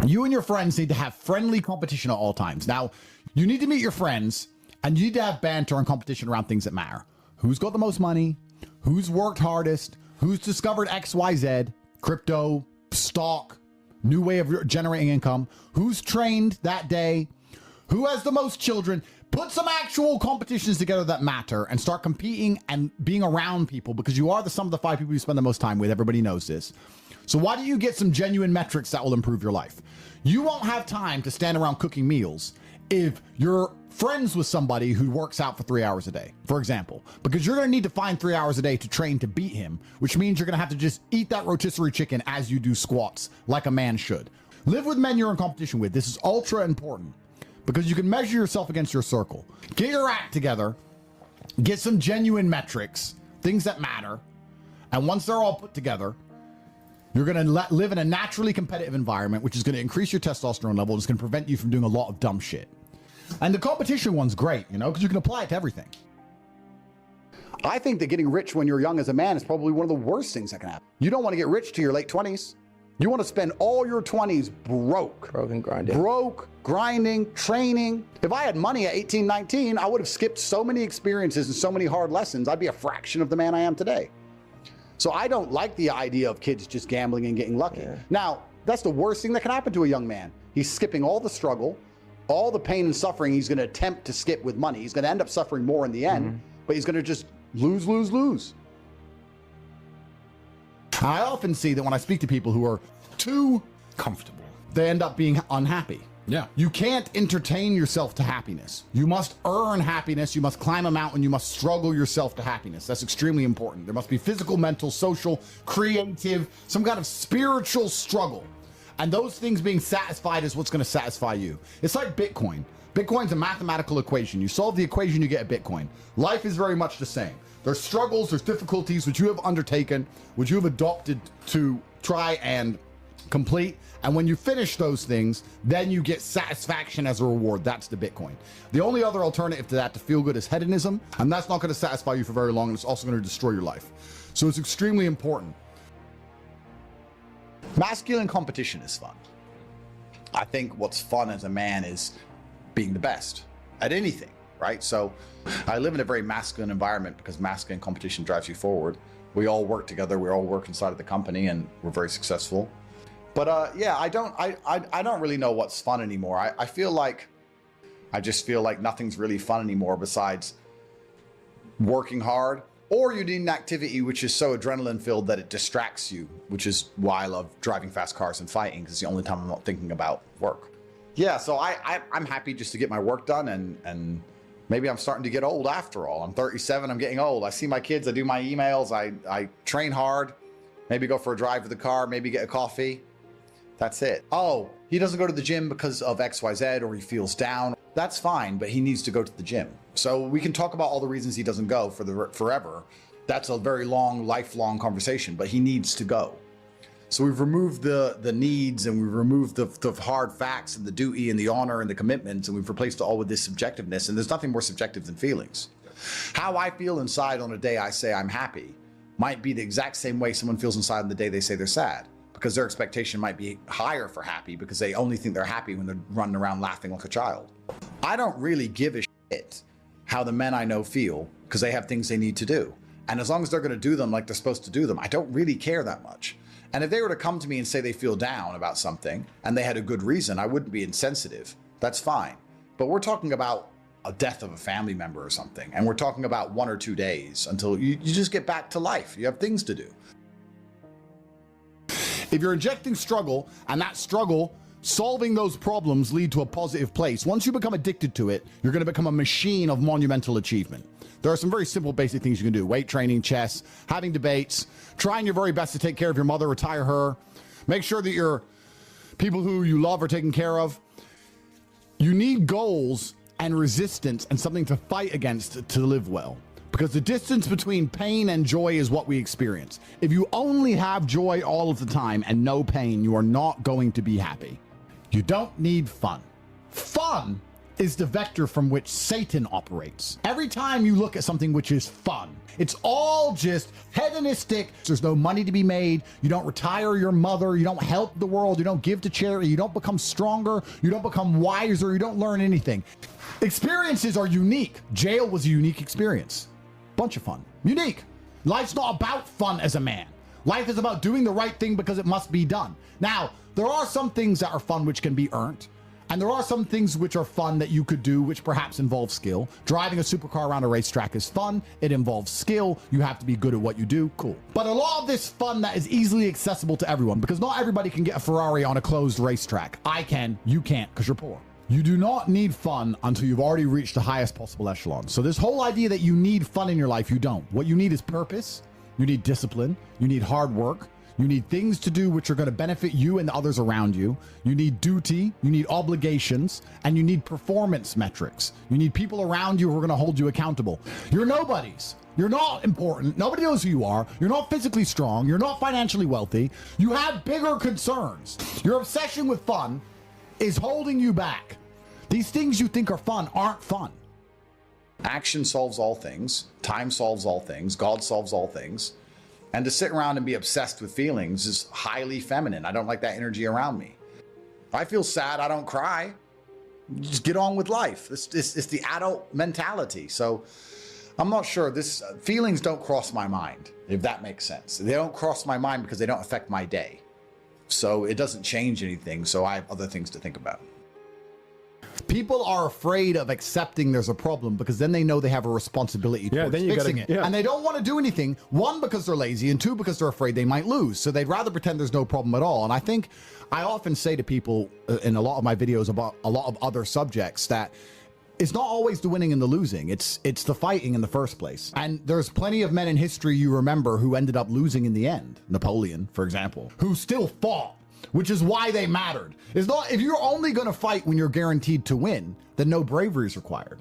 You and your friends need to have friendly competition at all times. Now, you need to meet your friends and you need to have banter and competition around things that matter. Who's got the most money? Who's worked hardest? Who's discovered XYZ, crypto, stock, new way of generating income? Who's trained that day? Who has the most children? Put some actual competitions together that matter and start competing and being around people, because you are the sum of the 5 people you spend the most time with. Everybody knows this. So why don't you get some genuine metrics that will improve your life? You won't have time to stand around cooking meals if you're friends with somebody who works out for 3 hours a day, for example, because you're going to need to find 3 hours a day to train to beat him, which means you're going to have to just eat that rotisserie chicken as you do squats like a man should. Live with men you're in competition with. This is ultra important because you can measure yourself against your circle. Get your act together, get some genuine metrics, things that matter, and once they're all put together, you're going to live in a naturally competitive environment, which is going to increase your testosterone level. It's going to prevent you from doing a lot of dumb shit. And the competition one's great, you know, because you can apply it to everything. I think that getting rich when you're young as a man is probably one of the worst things that can happen. You don't want to get rich to your late 20s. You want to spend all your 20s broke. Broke and grinding. Broke, grinding, training. If I had money at 18, 19, I would have skipped so many experiences and so many hard lessons. I'd be a fraction of the man I am today. So I don't like the idea of kids just gambling and getting lucky. Yeah. Now, that's the worst thing that can happen to a young man. He's skipping all the struggle, all the pain and suffering he's going to attempt to skip with money. He's going to end up suffering more in the end, but he's going to just lose, lose, lose. I often see that when I speak to people who are too comfortable, they end up being unhappy. Yeah. You can't entertain yourself to happiness. You must earn happiness. You must climb a mountain. You must struggle yourself to happiness. That's extremely important. There must be physical, mental, social, creative, some kind of spiritual struggle. And those things being satisfied is what's going to satisfy you. It's like Bitcoin. Bitcoin's a mathematical equation. You solve the equation, you get a Bitcoin. Life is very much the same. There's struggles, there's difficulties which you have undertaken, which you have adopted to try and complete. And when you finish those things, then you get satisfaction as a reward. That's the Bitcoin. The only other alternative to that, to feel good, is hedonism. And that's not going to satisfy you for very long. And it's also going to destroy your life. So it's extremely important. Masculine competition is fun. I think what's fun as a man is being the best at anything, right? So I live in a very masculine environment because masculine competition drives you forward. We all work together. We all work inside of the company and we're very successful. But yeah, I don't really know what's fun anymore. I just feel like nothing's really fun anymore besides working hard, or you need an activity which is so adrenaline filled that it distracts you, which is why I love driving fast cars and fighting, because it's the only time I'm not thinking about work. Yeah, so I'm happy just to get my work done, and maybe I'm starting to get old after all. I'm 37, I'm getting old. I see my kids, I do my emails, I train hard, maybe go for a drive with the car, maybe get a coffee. That's it. Oh, he doesn't go to the gym because of XYZ, or he feels down. That's fine, but he needs to go to the gym. So we can talk about all the reasons he doesn't go for forever. That's a very long, lifelong conversation, but he needs to go. So we've removed the needs, and we've removed the hard facts and the duty and the honor and the commitments, and we've replaced it all with this subjectiveness. And there's nothing more subjective than feelings. How I feel inside on a day I say I'm happy might be the exact same way someone feels inside on the day they say they're sad, because their expectation might be higher for happy because they only think they're happy when they're running around laughing like a child. I don't really give a shit how the men I know feel, because they have things they need to do. And as long as they're going to do them like they're supposed to do them, I don't really care that much. And if they were to come to me and say they feel down about something and they had a good reason, I wouldn't be insensitive. That's fine. But we're talking about a death of a family member or something, and we're talking about 1 or 2 days until you just get back to life. You have things to do. If you're injecting struggle, and that struggle, solving those problems lead to a positive place, once you become addicted to it, you're going to become a machine of monumental achievement. There are some very simple, basic things you can do. Weight training, chess, having debates, trying your very best to take care of your mother, retire her, make sure that your people who you love are taken care of. You need goals and resistance and something to fight against to live well. Because the distance between pain and joy is what we experience. If you only have joy all of the time and no pain, you are not going to be happy. You don't need fun. Fun is the vector from which Satan operates. Every time you look at something which is fun, it's all just hedonistic. There's no money to be made. You don't retire your mother. You don't help the world. You don't give to charity. You don't become stronger. You don't become wiser. You don't learn anything. Experiences are unique. Jail was a unique experience. Bunch of fun. Unique. Life's not about fun as a man. Life is about doing the right thing because it must be done. Now, there are some things that are fun which can be earned. And there are some things which are fun that you could do, which perhaps involve skill. Driving a supercar around a racetrack is fun. It involves skill. You have to be good at what you do. Cool. But a lot of this fun that is easily accessible to everyone, because not everybody can get a Ferrari on a closed racetrack. I can, you can't, because you're poor. You do not need fun until you've already reached the highest possible echelon. So this whole idea that you need fun in your life, you don't. What you need is purpose. You need discipline. You need hard work. You need things to do which are going to benefit you and the others around you. You need duty, you need obligations, and you need performance metrics. You need people around you who are going to hold you accountable. You're nobodies. You're not important. Nobody knows who you are. You're not physically strong. You're not financially wealthy. You have bigger concerns. Your obsession with fun is holding you back. These things you think are fun aren't fun. Action solves all things. Time solves all things. God solves all things. And to sit around and be obsessed with feelings is highly feminine. I don't like that energy around me. If I feel sad, I don't cry. Just get on with life. It's the adult mentality. So I'm not sure. Feelings don't cross my mind, if that makes sense. They don't cross my mind because they don't affect my day. So it doesn't change anything. So I have other things to think about. People are afraid of accepting there's a problem because then they know they have a responsibility towards fixing it. And they don't want to do anything, one, because they're lazy, and two, because they're afraid they might lose. So they'd rather pretend there's no problem at all. And I think I often say to people in a lot of my videos about a lot of other subjects that it's not always the winning and the losing. It's the fighting in the first place. And there's plenty of men in history you remember who ended up losing in the end. Napoleon, for example, who still fought, which is why they mattered. It's not, if you're only going to fight when you're guaranteed to win, then no bravery is required.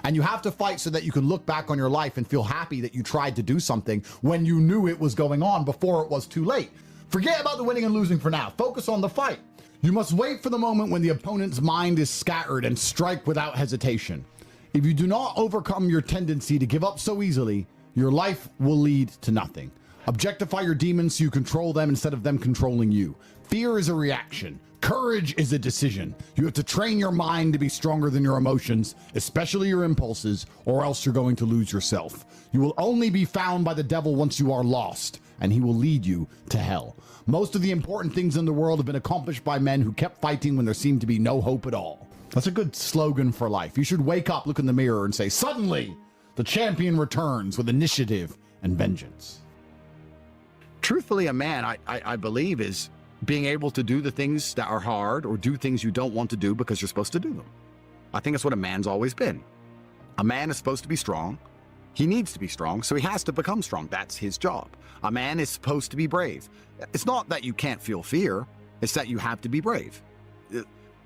And you have to fight so that you can look back on your life and feel happy that you tried to do something when you knew it was going on before it was too late. Forget about the winning and losing for now. Focus on the fight. You must wait for the moment when the opponent's mind is scattered and strike without hesitation. If you do not overcome your tendency to give up so easily, your life will lead to nothing. Objectify your demons so you control them instead of them controlling you. Fear is a reaction. Courage is a decision. You have to train your mind to be stronger than your emotions, especially your impulses, or else you're going to lose yourself. You will only be found by the devil once you are lost, and he will lead you to hell. Most of the important things in the world have been accomplished by men who kept fighting when there seemed to be no hope at all. That's a good slogan for life. You should wake up, look in the mirror, and say, suddenly, the champion returns with initiative and vengeance. Truthfully, a man, I believe, is being able to do the things that are hard or do things you don't want to do because you're supposed to do them. I think that's what a man's always been. A man is supposed to be strong. He needs to be strong, so he has to become strong. That's his job. A man is supposed to be brave. It's not that you can't feel fear. It's that you have to be brave.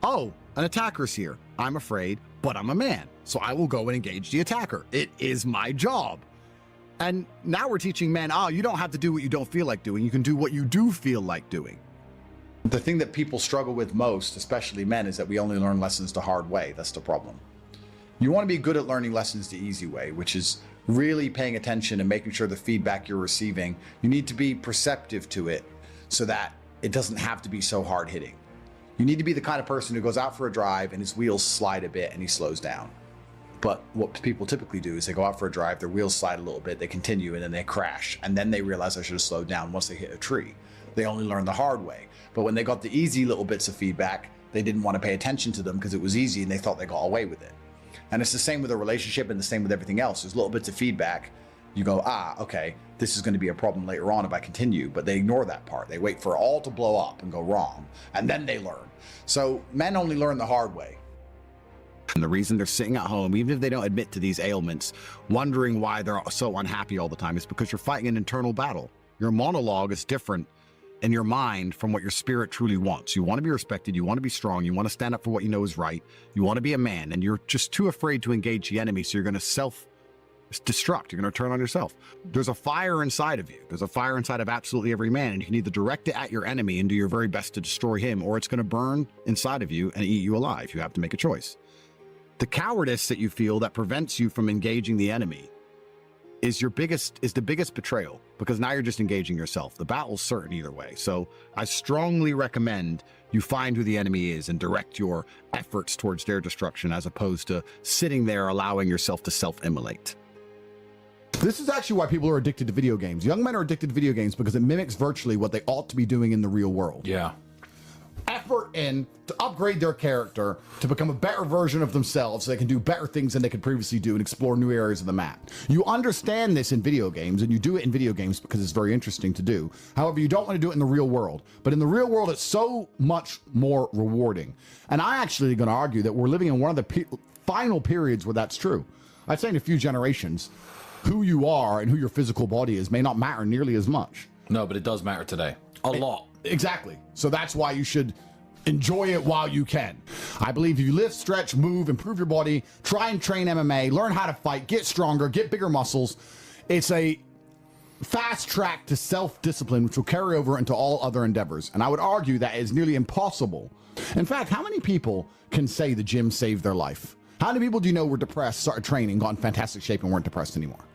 Oh, an attacker's here. I'm afraid, but I'm a man, so I will go and engage the attacker. It is my job. And now we're teaching men, you don't have to do what you don't feel like doing. You can do what you do feel like doing. The thing that people struggle with most, especially men, is that we only learn lessons the hard way. That's the problem. You want to be good at learning lessons the easy way, which is really paying attention and making sure the feedback you're receiving, you need to be perceptive to it so that it doesn't have to be so hard hitting. You need to be the kind of person who goes out for a drive and his wheels slide a bit and he slows down. But what people typically do is they go out for a drive, their wheels slide a little bit, they continue, and then they crash. And then they realize I should have slowed down once they hit a tree. They only learn the hard way. But when they got the easy little bits of feedback, they didn't want to pay attention to them because it was easy and they thought they got away with it. And it's the same with a relationship and the same with everything else. There's little bits of feedback. You go, okay, this is going to be a problem later on if I continue. But they ignore that part. They wait for it all to blow up and go wrong. And then they learn. So men only learn the hard way. And the reason they're sitting at home, even if they don't admit to these ailments, wondering why they're so unhappy all the time, is because you're fighting an internal battle. Your monologue is different in your mind from what your spirit truly wants. You want to be respected. You want to be strong. You want to stand up for what you know is right. You want to be a man, and you're just too afraid to engage the enemy. So you're going to self-destruct. You're going to turn on yourself. There's a fire inside of you. There's a fire inside of absolutely every man, and you can either direct it at your enemy and do your very best to destroy him, or it's going to burn inside of you and eat you alive. You have to make a choice. The cowardice that you feel that prevents you from engaging the enemy is the biggest betrayal, because now you're just engaging yourself. The battle's certain either way. So I strongly recommend you find who the enemy is and direct your efforts towards their destruction, as opposed to sitting there allowing yourself to self-immolate. This is actually why people are addicted to video games. Young men are addicted to video games because it mimics virtually what they ought to be doing in the real world. Yeah. Effort in to upgrade their character to become a better version of themselves so they can do better things than they could previously do and explore new areas of the map. You understand this in video games, and you do it in video games because it's very interesting to do. However, you don't want to do it in the real world. But in the real world, it's so much more rewarding. And I actually going to argue that we're living in one of the final periods where that's true. I'd say in a few generations, who you are and who your physical body is may not matter nearly as much. No, but it does matter today. A lot. Exactly. So that's why you should enjoy it while you can. I believe if you lift, stretch, move, improve your body, try and train MMA, learn how to fight, get stronger, get bigger muscles, it's a fast track to self-discipline, which will carry over into all other endeavors. And I would argue that is nearly impossible. In fact, how many people can say the gym saved their life? How many people do you know were depressed, started training, got in fantastic shape, and weren't depressed anymore?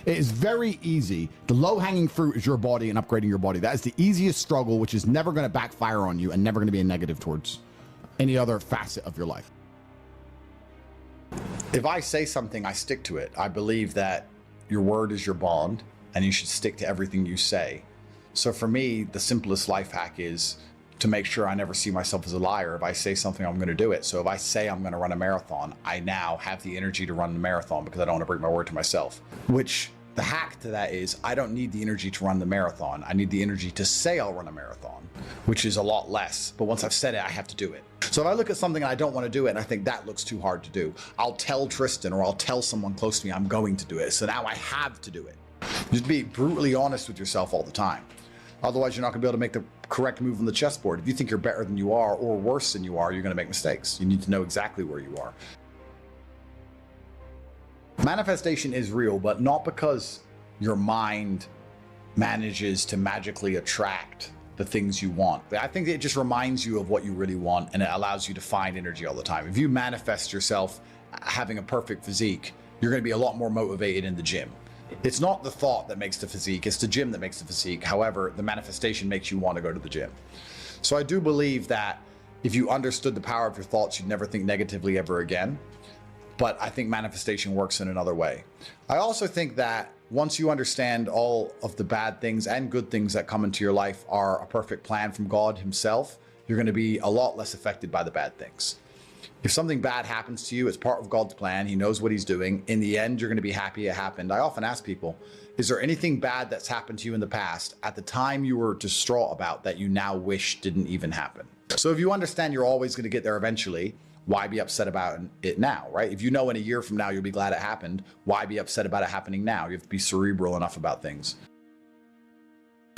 It is very easy. The low-hanging fruit is your body and upgrading your body. That is the easiest struggle, which is never going to backfire on you and never going to be a negative towards any other facet of your life. If I say something, I stick to it. I believe that your word is your bond, and you should stick to everything you say. So for me, the simplest life hack is to make sure I never see myself as a liar. If I say something, I'm going to do it. So if I say I'm going to run a marathon, I now have the energy to run the marathon because I don't want to break my word to myself. Which the hack to that is I don't need the energy to run the marathon. I need the energy to say I'll run a marathon, which is a lot less. But once I've said it, I have to do it. So if I look at something and I don't want to do it and I think that looks too hard to do, I'll tell Tristan or I'll tell someone close to me I'm going to do it. So now I have to do it. Just be brutally honest with yourself all the time. Otherwise, you're not going to be able to make the correct move on the chessboard. If you think you're better than you are or worse than you are, you're going to make mistakes. You need to know exactly where you are. Manifestation is real, but not because your mind manages to magically attract the things you want. I think it just reminds you of what you really want, and it allows you to find energy all the time. If you manifest yourself having a perfect physique, you're going to be a lot more motivated in the gym. It's not the thought that makes the physique, it's the gym that makes the physique. However, the manifestation makes you want to go to the gym. So I do believe that if you understood the power of your thoughts, you'd never think negatively ever again. But I think manifestation works in another way. I also think that once you understand all of the bad things and good things that come into your life are a perfect plan from God himself, you're going to be a lot less affected by the bad things. If something bad happens to you, it's part of God's plan. He knows what he's doing. In the end, you're going to be happy it happened. I often ask people, is there anything bad that's happened to you in the past at the time you were distraught about that you now wish didn't even happen? So if you understand you're always going to get there eventually, why be upset about it now, right? If you know in a year from now you'll be glad it happened, why be upset about it happening now? You have to be cerebral enough about things.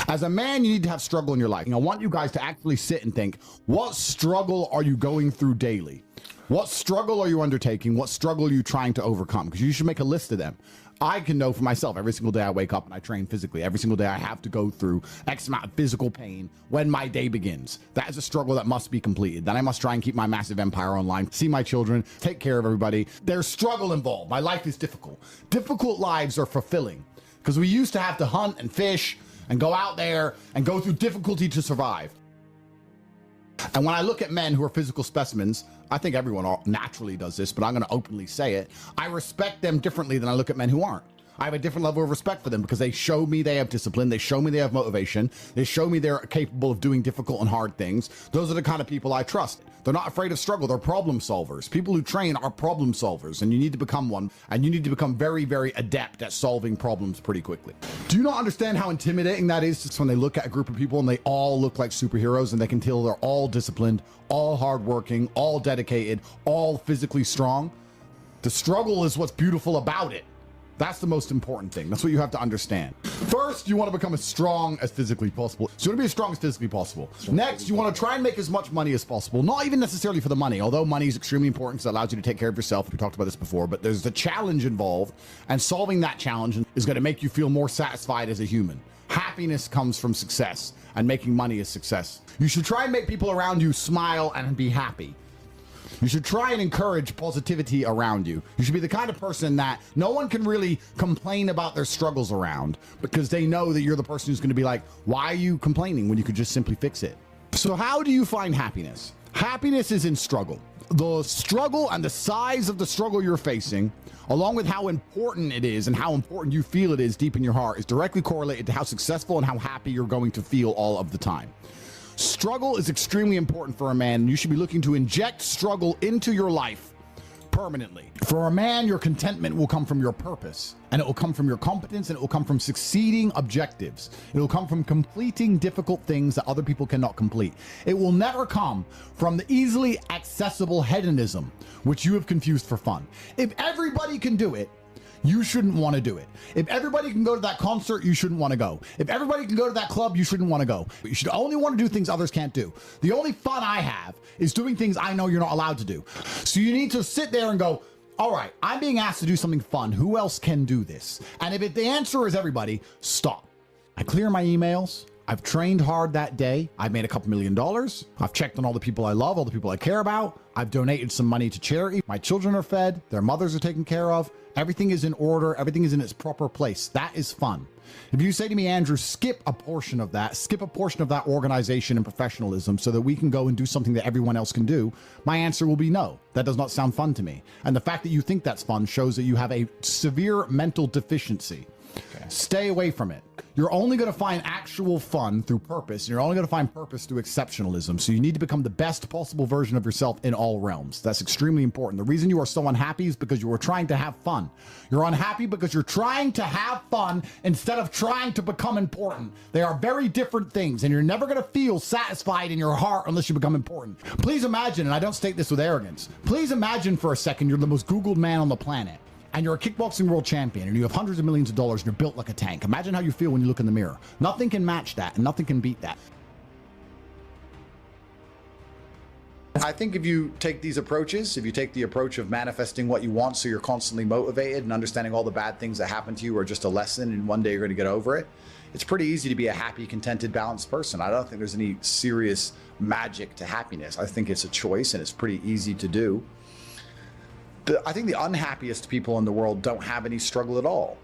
As a man, you need to have struggle in your life. And I want you guys to actually sit and think, what struggle are you going through daily? What struggle are you undertaking? What struggle are you trying to overcome? Because you should make a list of them. I can know for myself, every single day I wake up and I train physically. Every single day I have to go through X amount of physical pain when my day begins. That is a struggle that must be completed. Then I must try and keep my massive empire online, see my children, take care of everybody. There's struggle involved. My life is difficult. Difficult lives are fulfilling because we used to have to hunt and fish and go out there and go through difficulty to survive. And when I look at men who are physical specimens, I think everyone naturally does this, but I'm going to openly say it. I respect them differently than I look at men who aren't. I have a different level of respect for them because they show me they have discipline. They show me they have motivation. They show me they're capable of doing difficult and hard things. Those are the kind of people I trust. They're not afraid of struggle. They're problem solvers. People who train are problem solvers, and you need to become one. And you need to become very, very adept at solving problems pretty quickly. Do you not understand how intimidating that is just when they look at a group of people and they all look like superheroes and they can tell they're all disciplined, all hardworking, all dedicated, all physically strong? The struggle is what's beautiful about it. That's the most important thing. That's what you have to understand. First, you want to become as strong as physically possible. So you want to be as strong as physically possible. Next, you want to try and make as much money as possible. Not even necessarily for the money, although money is extremely important because it allows you to take care of yourself. We talked about this before, but there's a challenge involved, and solving that challenge is going to make you feel more satisfied as a human. Happiness comes from success, and making money is success. You should try and make people around you smile and be happy. You should try and encourage positivity around you. You should be the kind of person that no one can really complain about their struggles around because they know that you're the person who's going to be like, why are you complaining when you could just simply fix it? So how do you find happiness? Happiness is in struggle. The struggle and the size of the struggle you're facing, along with how important it is and how important you feel it is deep in your heart, is directly correlated to how successful and how happy you're going to feel all of the time. Struggle is extremely important for a man, and you should be looking to inject struggle into your life permanently. For a man, your contentment will come from your purpose, and it will come from your competence, and it will come from succeeding objectives. It will come from completing difficult things that other people cannot complete. It will never come from the easily accessible hedonism, which you have confused for fun. If everybody can do it, you shouldn't want to do it. If everybody can go to that concert, you shouldn't want to go. If everybody can go to that club, you shouldn't want to go. You should only want to do things others can't do. The only fun I have is doing things I know you're not allowed to do. So you need to sit there and go, all right, I'm being asked to do something fun. Who else can do this? And if the answer is everybody, stop. I clear my emails. I've trained hard that day. I've made a couple $1 million. I've checked on all the people I love, all the people I care about. I've donated some money to charity. My children are fed. Their mothers are taken care of. Everything is in order. Everything is in its proper place. That is fun. If you say to me, Andrew, skip a portion of that, skip a portion of that organization and professionalism so that we can go and do something that everyone else can do, my answer will be no. That does not sound fun to me. And the fact that you think that's fun shows that you have a severe mental deficiency. Okay. Stay away from it. You're only going to find actual fun through purpose, and you're only going to find purpose through exceptionalism. So you need to become the best possible version of yourself in all realms. That's extremely important. The reason you are so unhappy is because you are trying to have fun. You're unhappy because you're trying to have fun instead of trying to become important. They are very different things, and you're never going to feel satisfied in your heart unless you become important. Please imagine, and I don't state this with arrogance, please imagine for a second you're the most Googled man on the planet. And you're a kickboxing world champion, and you have hundreds of millions of dollars, and you're built like a tank. Imagine how you feel when you look in the mirror. Nothing can match that, and nothing can beat that. I think if you take these approaches, if you take the approach of manifesting what you want so you're constantly motivated and understanding all the bad things that happen to you are just a lesson and one day you're going to get over it, it's pretty easy to be a happy, contented, balanced person. I don't think there's any serious magic to happiness. I think it's a choice, and it's pretty easy to do. I think the unhappiest people in the world don't have any struggle at all.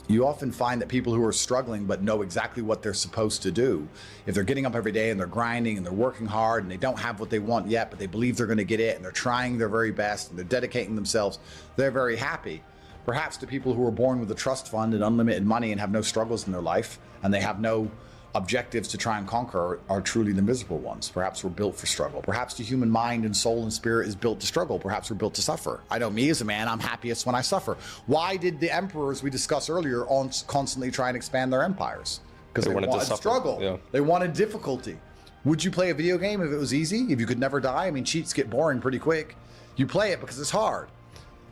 You often find that people who are struggling but know exactly what they're supposed to do, if they're getting up every day and they're grinding and they're working hard and they don't have what they want yet, but they believe they're going to get it and they're trying their very best and they're dedicating themselves, they're very happy. Perhaps the people who are born with a trust fund and unlimited money and have no struggles in their life and they have no objectives to try and conquer are truly the miserable ones. Perhaps we're built for struggle. Perhaps the human mind and soul and spirit is built to struggle. Perhaps we're built to suffer. I know me as a man, I'm happiest when I suffer. Why did the emperors we discussed earlier constantly try and expand their empires? Because they wanted to struggle. Yeah. They wanted difficulty. Would you play a video game if it was easy? If you could never die? I mean, cheats get boring pretty quick. You play it because it's hard.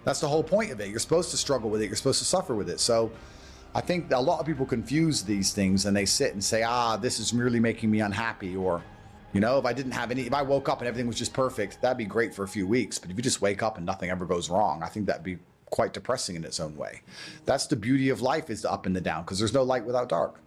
That's the whole point of it. You're supposed to struggle with it. You're supposed to suffer with it. So I think a lot of people confuse these things and they sit and say, this is merely making me unhappy. Or, if I woke up and everything was just perfect, that'd be great for a few weeks. But if you just wake up and nothing ever goes wrong, I think that'd be quite depressing in its own way. That's the beauty of life, is the up and the down, because there's no light without dark.